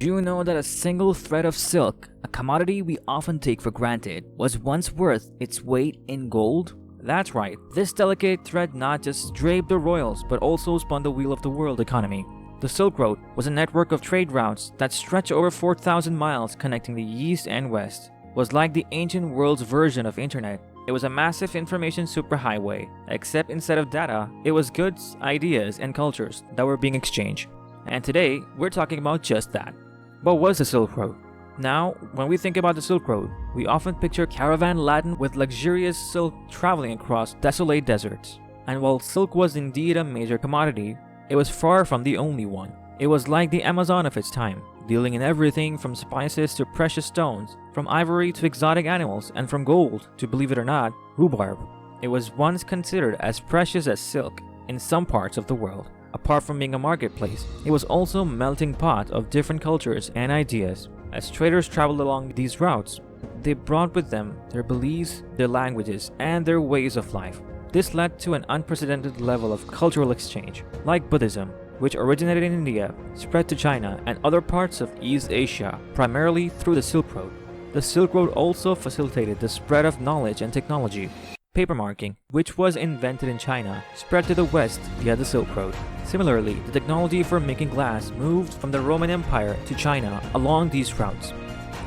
Do you know that a single thread of silk, a commodity we often take for granted, was once worth its weight in gold? That's right, this delicate thread not just draped the royals but also spun the wheel of the world economy. The Silk Road was a network of trade routes that stretched over 4,000 miles connecting the east and west. It was like the ancient world's version of internet. It was a massive information superhighway, except instead of data, it was goods, ideas, and cultures that were being exchanged. And today, we're talking about just that. But what's the Silk Road? Now, when we think about the Silk Road, we often picture caravan laden with luxurious silk traveling across desolate deserts. And while silk was indeed a major commodity, it was far from the only one. It was like the Amazon of its time, dealing in everything from spices to precious stones, from ivory to exotic animals, and from gold to, believe it or not, rhubarb. It was once considered as precious as silk in some parts of the world. Apart from being a marketplace, it was also a melting pot of different cultures and ideas. As traders traveled along these routes, they brought with them their beliefs, their languages, and their ways of life. This led to an unprecedented level of cultural exchange, like Buddhism, which originated in India, spread to China and other parts of East Asia, primarily through the Silk Road. The Silk Road also facilitated the spread of knowledge and technology. Papermarking, which was invented in China, spread to the west via the Silk Road. Similarly, the technology for making glass moved from the Roman Empire to China along these routes.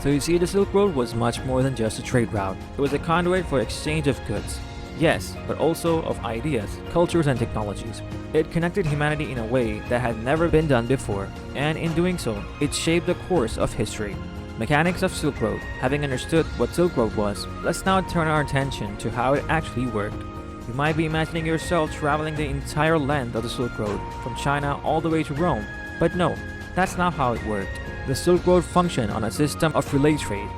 So you see, the Silk Road was much more than just a trade route. It was a conduit for exchange of goods. Yes, but also of ideas, cultures, and technologies. It connected humanity in a way that had never been done before, and in doing so, it shaped the course of history. Mechanics of Silk Road. Having understood what Silk Road was, let's now turn our attention to how it actually worked. You might be imagining yourself traveling the entire length of the Silk Road, from China all the way to Rome, but no, that's not how it worked. The Silk Road functioned on a system of relay trade.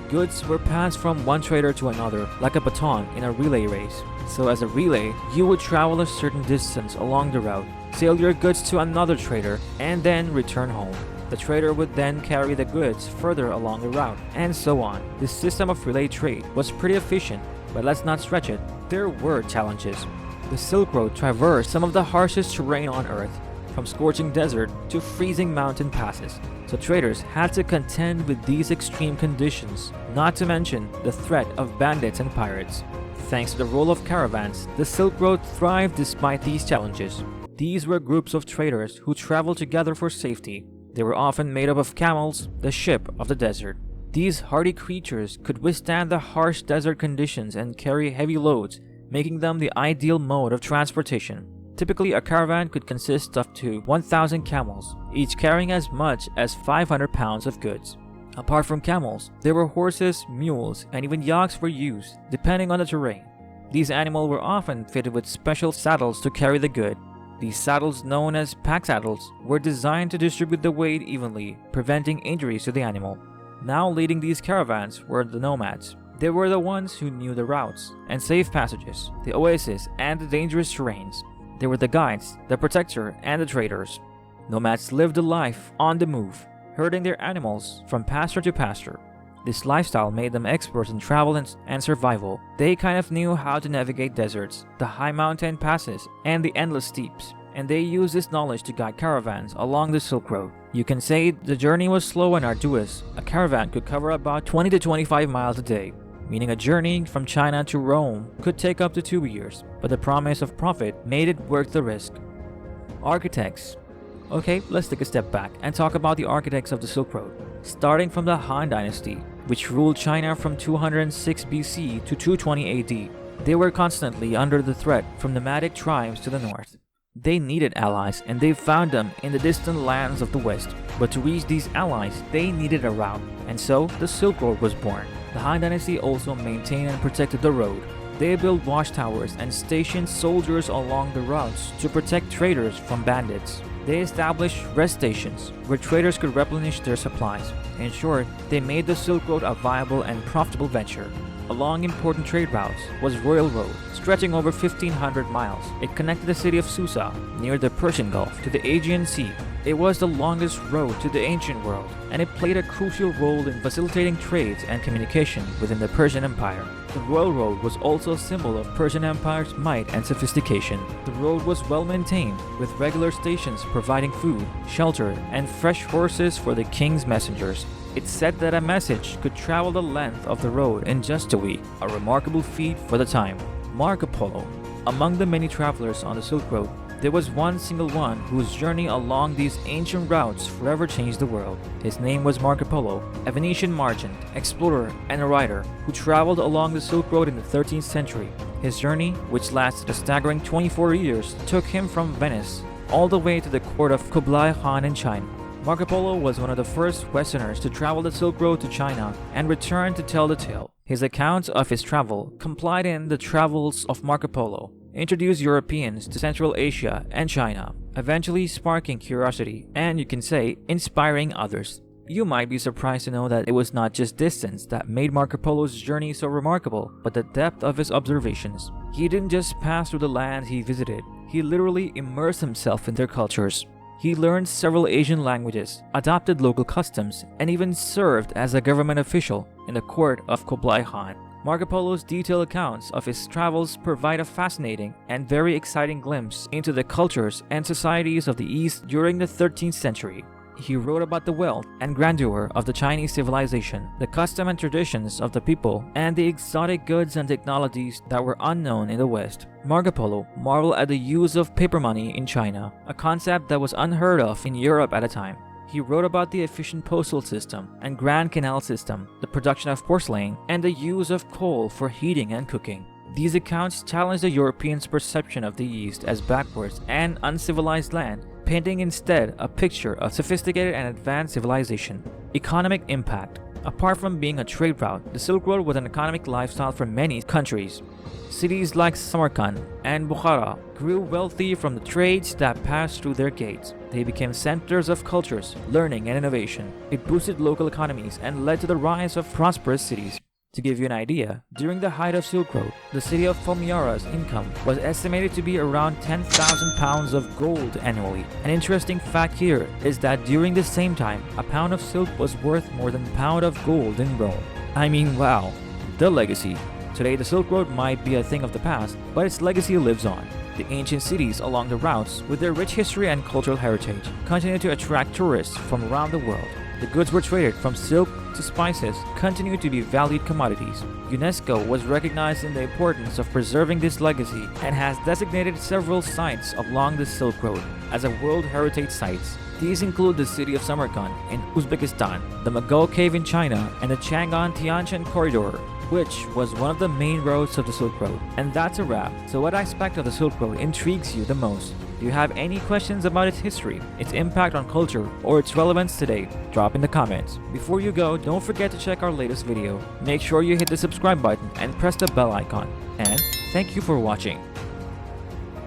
Goods were passed from one trader to another like a baton in a relay race. So as a relay, you would travel a certain distance along the route, sell your goods to another trader, and then return home. The trader would then carry the goods further along the route, and so on. This system of relay trade was pretty efficient, but let's not stretch it. There were challenges. The Silk Road traversed some of the harshest terrain on Earth, from scorching desert to freezing mountain passes. So traders had to contend with these extreme conditions, not to mention the threat of bandits and pirates. Thanks to the role of caravans, the Silk Road thrived despite these challenges. These were groups of traders who traveled together for safety. They were often made up of camels, the ship of the desert. These hardy creatures could withstand the harsh desert conditions and carry heavy loads, making them the ideal mode of transportation. Typically, a caravan could consist of up to 1,000 camels, each carrying as much as 500 pounds of goods. Apart from camels, there were horses, mules, and even yaks were used, depending on the terrain. These animals were often fitted with special saddles to carry the good. These saddles, known as pack saddles, were designed to distribute the weight evenly, preventing injuries to the animal. Now leading these caravans were the nomads. They were the ones who knew the routes and safe passages, the oases, and the dangerous terrains. They were the guides, the protector, and the traders. Nomads lived a life on the move, herding their animals from pasture to pasture. This lifestyle made them experts in travel and survival. They kind of knew how to navigate deserts, the high mountain passes, and the endless steeps, and they used this knowledge to guide caravans along the Silk Road. You can say the journey was slow and arduous. A caravan could cover about 20 to 25 miles a day, meaning a journey from China to Rome could take up to 2 years, but the promise of profit made it worth the risk. Architects. Okay, let's take a step back and talk about the architects of the Silk Road. Starting from the Han Dynasty, which ruled China from 206 BC to 220 AD. They were constantly under the threat from nomadic tribes to the north. They needed allies, and they found them in the distant lands of the west. But to reach these allies, they needed a route, and so the Silk Road was born. The Han Dynasty also maintained and protected the road. They built watchtowers and stationed soldiers along the routes to protect traders from bandits. They established rest stations where traders could replenish their supplies. In short, they made the Silk Road a viable and profitable venture. Along important trade routes was Royal Road, stretching over 1,500 miles. It connected the city of Susa, near the Persian Gulf, to the Aegean Sea. It was the longest road to the ancient world, and it played a crucial role in facilitating trades and communication within the Persian Empire. The Royal Road was also a symbol of Persian Empire's might and sophistication. The road was well maintained, with regular stations providing food, shelter, and fresh horses for the king's messengers. It's said that a message could travel the length of the road in just a week, a remarkable feat for the time. Marco Polo. Among the many travelers on the Silk Road, there was one single one whose journey along these ancient routes forever changed the world. His name was Marco Polo, a Venetian merchant, explorer, and a writer who traveled along the Silk Road in the 13th century. His journey, which lasted a staggering 24 years, took him from Venice all the way to the court of Kublai Khan in China. Marco Polo was one of the first Westerners to travel the Silk Road to China and return to tell the tale. His account of his travel, compiled in The Travels of Marco Polo, introduced Europeans to Central Asia and China, eventually sparking curiosity and, you can say, inspiring others. You might be surprised to know that it was not just distance that made Marco Polo's journey so remarkable, but the depth of his observations. He didn't just pass through the lands he visited, he literally immersed himself in their cultures. He learned several Asian languages, adopted local customs, and even served as a government official in the court of Kublai Khan. Marco Polo's detailed accounts of his travels provide a fascinating and very exciting glimpse into the cultures and societies of the East during the 13th century. He wrote about the wealth and grandeur of the Chinese civilization, the custom and traditions of the people, and the exotic goods and technologies that were unknown in the West. Marco Polo marveled at the use of paper money in China, a concept that was unheard of in Europe at the time. He wrote about the efficient postal system and Grand Canal system, the production of porcelain, and the use of coal for heating and cooking. These accounts challenged the Europeans' perception of the East as backwards and uncivilized land, painting instead a picture of sophisticated and advanced civilization. Economic impact. Apart from being a trade route, the Silk Road was an economic lifestyle for many countries. Cities like Samarkand and Bukhara grew wealthy from the trades that passed through their gates. They became centers of cultures, learning, and innovation. It boosted local economies and led to the rise of prosperous cities. To give you an idea, during the height of Silk Road, the city of Palmyra's income was estimated to be around 10,000 pounds of gold annually. An interesting fact here is that during the same time, a pound of silk was worth more than a pound of gold in Rome. I mean, wow. The legacy. Today, the Silk Road might be a thing of the past, but its legacy lives on. The ancient cities along the routes, with their rich history and cultural heritage, continue to attract tourists from around the world. The goods were traded from silk to spices, continue to be valued commodities. UNESCO was recognized in the importance of preserving this legacy and has designated several sites along the Silk Road as a World Heritage Sites. These include the city of Samarkand in Uzbekistan, the Mogol Cave in China, and the Chang'an-Tianshan Corridor, which was one of the main roads of the Silk Road. And that's a wrap. So what aspect of the Silk Road intrigues you the most? Do you have any questions about its history, its impact on culture, or its relevance today? Drop in the comments. Before you go, don't forget to check our latest video. Make sure you hit the subscribe button and press the bell icon. And thank you for watching.